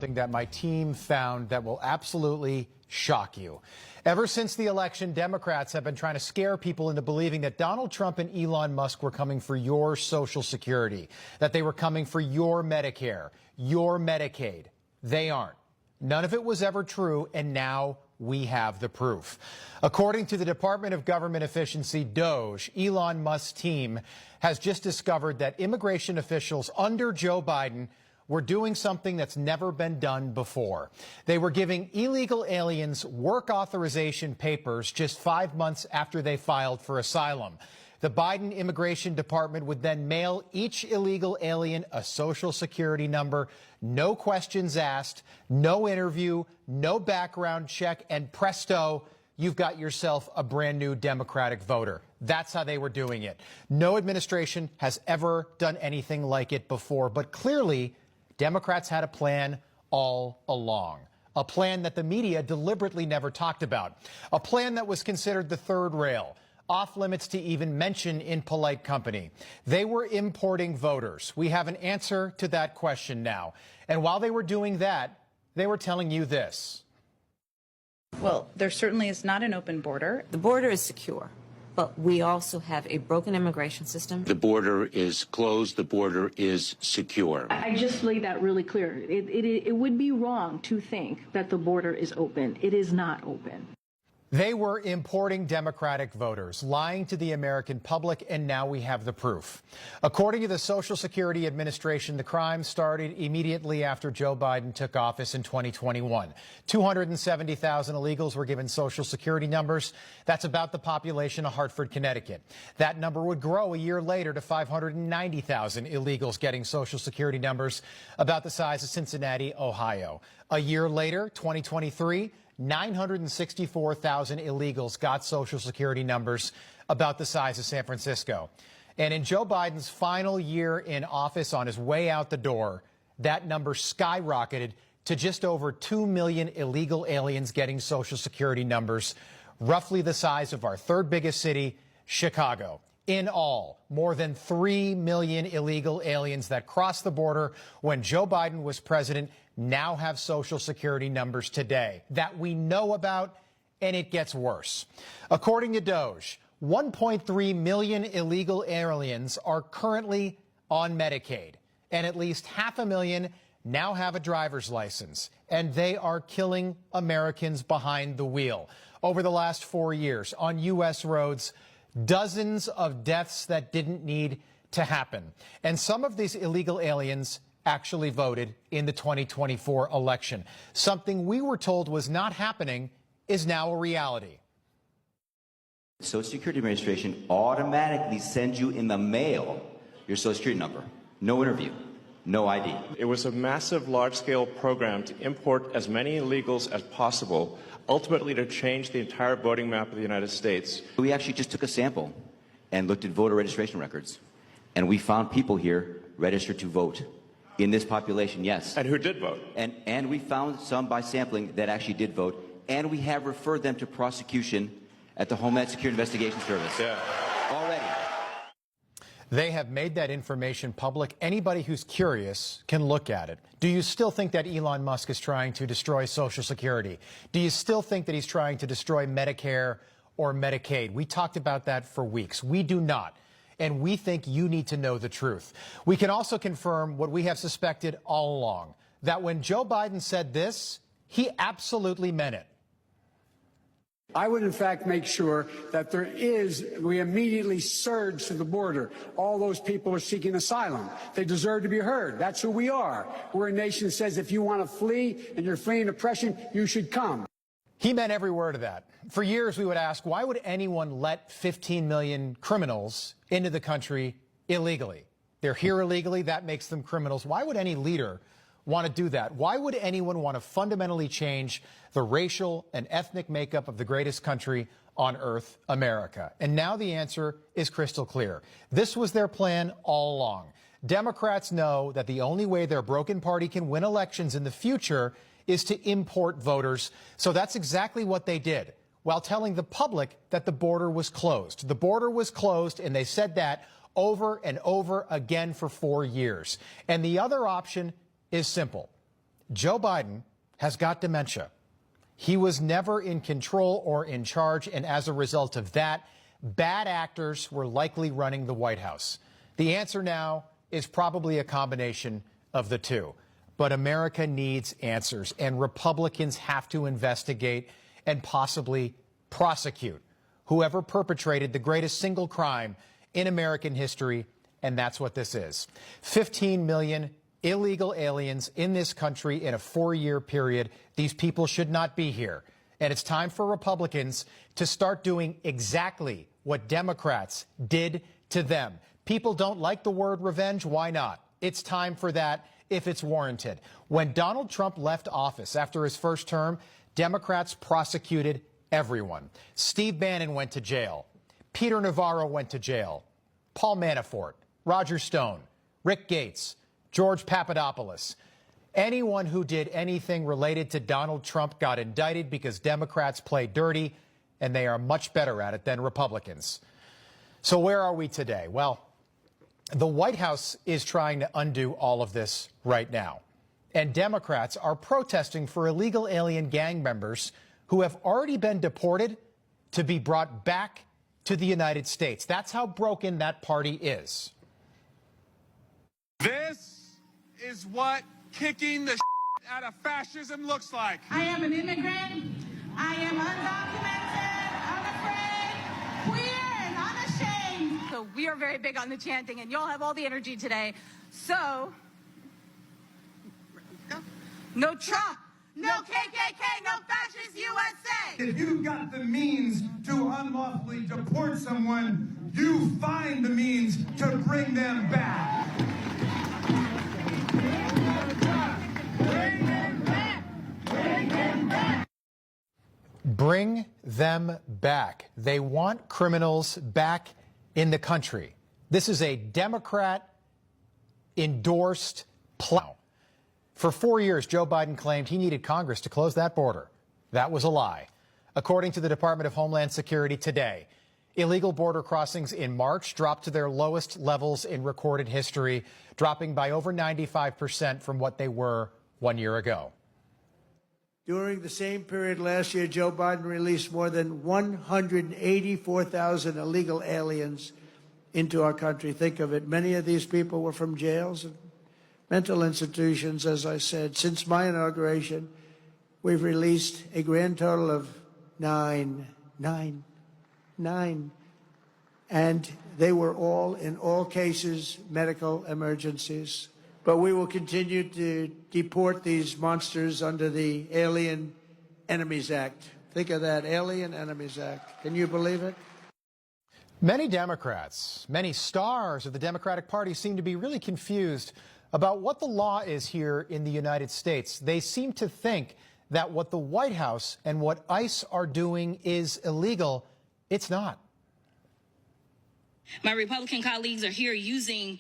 Something that my team found that will absolutely shock you. Ever since the election, Democrats have been trying to scare people into believing that Donald Trump and Elon Musk were coming for your Social Security, that they were coming for your Medicare, your Medicaid. They aren't. None of it was ever true, and now we have the proof. According to the Department of Government Efficiency, DOGE, Elon Musk's team has just discovered that immigration officials under Joe Biden were doing something that's never been done before. They were giving illegal aliens work authorization papers just 5 months after they filed for asylum. The Biden Immigration Department would then mail each illegal alien a Social Security number, no questions asked, no interview, no background check, and presto, you've got yourself a brand new Democratic voter. That's how they were doing it. No administration has ever done anything like it before, but clearly, Democrats had a plan all along, a plan that the media deliberately never talked about, a plan that was considered the third rail, off limits to even mention in polite company. They were importing voters. We have an answer to that question now. And while they were doing that, they were telling you this. Well, there certainly is not an open border. The border is secure, but we also have a broken immigration system. The border is closed. The border is secure. I just made that really clear. It would be wrong to think that the border is open. It is not open. They were importing Democratic voters, lying to the American public, and now we have the proof. According to the Social Security Administration, the crime started immediately after Joe Biden took office in 2021. 270,000 illegals were given Social Security numbers. That's about the population of Hartford, Connecticut. That number would grow a year later to 590,000 illegals getting Social Security numbers, about the size of Cincinnati, Ohio. A year later, 2023, 964,000 illegals got Social Security numbers about the size of San Francisco. And in Joe Biden's final year in office, on his way out the door, that number skyrocketed to just over 2 million illegal aliens getting Social Security numbers, roughly the size of our third biggest city, Chicago. In all, more than 3 million illegal aliens that crossed the border when Joe Biden was president now have Social Security numbers today that we know about, and it gets worse. According to DOGE, 1.3 million illegal aliens are currently on Medicaid, and at least 500,000 now have a driver's license, and they are killing Americans behind the wheel. Over the last 4 years on U.S. roads, dozens of deaths that didn't need to happen. And some of these illegal aliens actually voted in the 2024 election. Something we were told was not happening is now a reality. The Social Security Administration automatically sends you in the mail your Social Security number. No interview, no ID. It was a massive, large-scale program to import as many illegals as possible, ultimately to change the entire voting map of the United States. We actually just took a sample and looked at voter registration records, and we found people here registered to vote. In this population, yes. And who did vote? And we found some by sampling that actually did vote, and we have referred them to prosecution at the Homeland Security Investigation Service. Yeah. Already. They have made that information public. Anybody who's curious can look at it. Do you still think that Elon Musk is trying to destroy Social Security? Do you still think that he's trying to destroy Medicare or Medicaid? We talked about that for weeks. We do not. And we think you need to know the truth. We can also confirm what we have suspected all along, that when Joe Biden said this, he absolutely meant it. I would, in fact, make sure that we immediately surge to the border. All those people are seeking asylum. They deserve to be heard. That's who we are. We're a nation that says if you want to flee and you're fleeing oppression, you should come. He meant every word of that. For years, we would ask, why would anyone let 15 million criminals into the country illegally? They're here illegally. That makes them criminals. Why would any leader want to do that? Why would anyone want to fundamentally change the racial and ethnic makeup of the greatest country on earth, America? And now the answer is crystal clear. This was their plan all along. Democrats know that the only way their broken party can win elections in the future is to import voters. So that's exactly what they did, while telling the public that the border was closed. The border was closed, and they said that over and over again for 4 years. And the other option is simple. Joe Biden has got dementia. He was never in control or in charge, and as a result of that, bad actors were likely running the White House. The answer now is probably a combination of the two. But America needs answers, and Republicans have to investigate and possibly prosecute whoever perpetrated the greatest single crime in American history, and that's what this is. 15 million illegal aliens in this country in a 4-year period. These people should not be here. And it's time for Republicans to start doing exactly what Democrats did to them. People don't like the word revenge. Why not? It's time for that if it's warranted. When Donald Trump left office after his first term, Democrats prosecuted everyone. Steve Bannon went to jail. Peter Navarro went to jail. Paul Manafort, Roger Stone, Rick Gates, George Papadopoulos. Anyone who did anything related to Donald Trump got indicted because Democrats play dirty, and they are much better at it than Republicans. So where are we today? Well, the White House is trying to undo all of this right now. And Democrats are protesting for illegal alien gang members who have already been deported to be brought back to the United States. That's how broken that party is. This is what kicking the out of fascism looks like. I am an immigrant. I am undocumented, unafraid, queer, and unashamed. So we are very big on the chanting, and y'all have all the energy today. So, no Trump, no KKK, no fascist USA. If you've got the means to unlawfully deport someone, you find the means to bring them back. Bring them back. They want criminals back in the country. This is a Democrat-endorsed plan. For 4 years, Joe Biden claimed he needed Congress to close that border. That was a lie. According to the Department of Homeland Security today, illegal border crossings in March dropped to their lowest levels in recorded history, dropping by over 95% from what they were 1 year ago. During the same period last year, Joe Biden released more than 184,000 illegal aliens into our country. Think of it. Many of these people were from jails and mental institutions, as I said. Since my inauguration, we've released a grand total of nine. And they were all, in all cases, medical emergencies. But we will continue to deport these monsters under the Alien Enemies Act. Think of that, Alien Enemies Act. Can you believe it? Many Democrats, many stars of the Democratic Party seem to be really confused about what the law is here in the United States. They seem to think that what the White House and what ICE are doing is illegal. It's not. My Republican colleagues are here using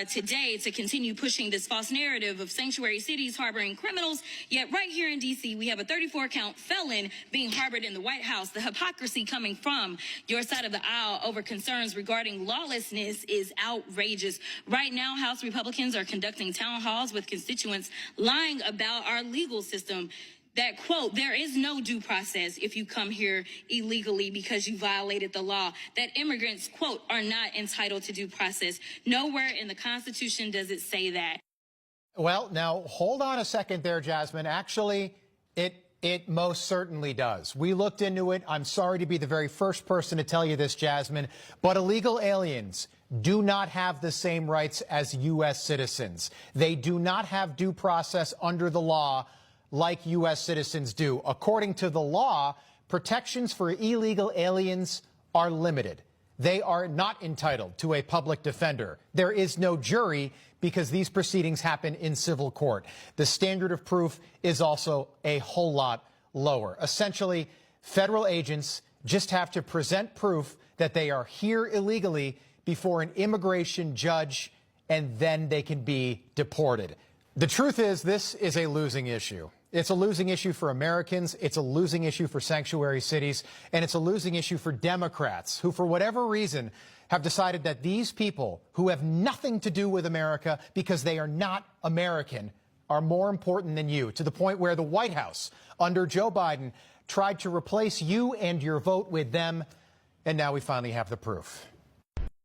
today to continue pushing this false narrative of sanctuary cities harboring criminals. Yet right here in D.C., we have a 34-count felon being harbored in the White House. The hypocrisy coming from your side of the aisle over concerns regarding lawlessness is outrageous. Right now, House Republicans are conducting town halls with constituents lying about our legal system. That, quote, there is no due process if you come here illegally because you violated the law. That immigrants, quote, are not entitled to due process. Nowhere in the Constitution does it say that. Well, now, hold on a second there, Jasmine. Actually, it most certainly does. We looked into it. I'm sorry to be the very first person to tell you this, Jasmine, but illegal aliens do not have the same rights as U.S. citizens. They do not have due process under the law like U.S. citizens do. According to the law, protections for illegal aliens are limited. They are not entitled to a public defender. There is no jury because these proceedings happen in civil court. The standard of proof is also a whole lot lower. Essentially, federal agents just have to present proof that they are here illegally before an immigration judge, and then they can be deported. The truth is, this is a losing issue. It's a losing issue for Americans, it's a losing issue for sanctuary cities, and it's a losing issue for Democrats who, for whatever reason, have decided that these people who have nothing to do with America because they are not American are more important than you, to the point where the White House, under Joe Biden, tried to replace you and your vote with them, and now we finally have the proof.